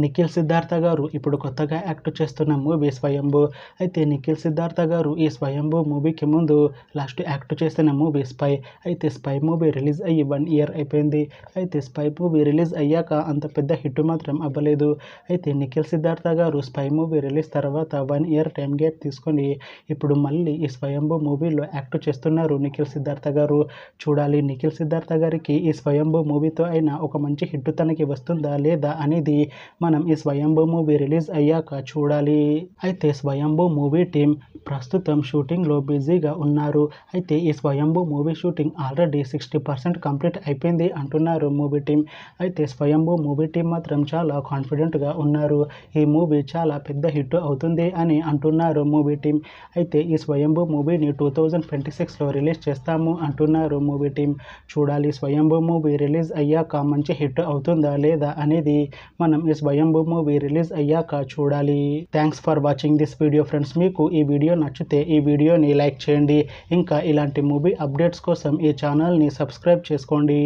నిఖిల్ సిద్ధార్థ గారు ఇప్పుడు కొత్తగా యాక్ట్ చేస్తున్న మూవీ స్వయంభూ. అయితే నిఖిల్ సిద్ధార్థ గారు ఈ స్వయంభూ మూవీకి ముందు లాస్ట్ యాక్ట్ చేసిన మూవీ స్పై. అయితే స్పై మూవీ రిలీజ్ అయ్యి 1 ఇయర్ అయిపోయింది. అయితే స్పై మూవీ రిలీజ్ అయ్యాక అంత పెద్ద హిట్ మాత్రం అవ్వలేదు. అయితే నిఖిల్ సిద్ధార్థ గారు స్పై మూవీ రిలీజ్ తర్వాత 1 ఇయర్ టైం గ్యాప్ తీసుకొని ఇప్పుడు మళ్ళీ ఈ స్వయంభూ మూవీలో యాక్ట్ చేస్తున్నారు నిఖిల్ సిద్ధార్థ గారు. చూడాలి నిఖిల్ సిద్ధార్థ గారికి ఈ స్వయంభూ మూవీతో అయినా ఒక మంచి హిట్ తనకి వస్తుందా లేదా అనేది మనం ఈ స్వయంభూ మూవీ రిలీజ్ అయ్యాక చూడాలి. అయితే స్వయంభూ మూవీ టీం ప్రస్తుతం షూటింగ్లో బిజీగా ఉన్నారు. అయితే ఈ స్వయంభూ మూవీ షూటింగ్ ఆల్రెడీ 60% కంప్లీట్ అయిపోయింది అంటున్నారు మూవీ టీం. అయితే స్వయంభూ మూవీ టీం మాత్రం చాలా కాన్ఫిడెంట్గా ఉన్నారు. ఈ మూవీ చాలా పెద్ద హిట్ అవుతుంది అని అంటున్నారు మూవీ టీం. అయితే ఈ స్వయంభూ మూవీని 2026లో రిలీజ్ చేస్తాము అంటున్నారు మూవీ టీం. చూడాలి స్వయంభూ మూవీ రిలీజ్ అయ్యాక మంచి హిట్ అవుతుందా లేదా అనేది మనం ఈ స్వయంభూ మూవీ రిలీజ్ అయ్యాక చూడాలి. Thanks for watching this video friends. మీకు ఈ వీడియో నచ్చితే ఈ వీడియోని లైక్ చేయండి. ఇంకా ఇలాంటి మూవీ అప్డేట్స్ కోసం ఈ ఛానల్ని సబ్స్క్రైబ్ చేసుకోండి.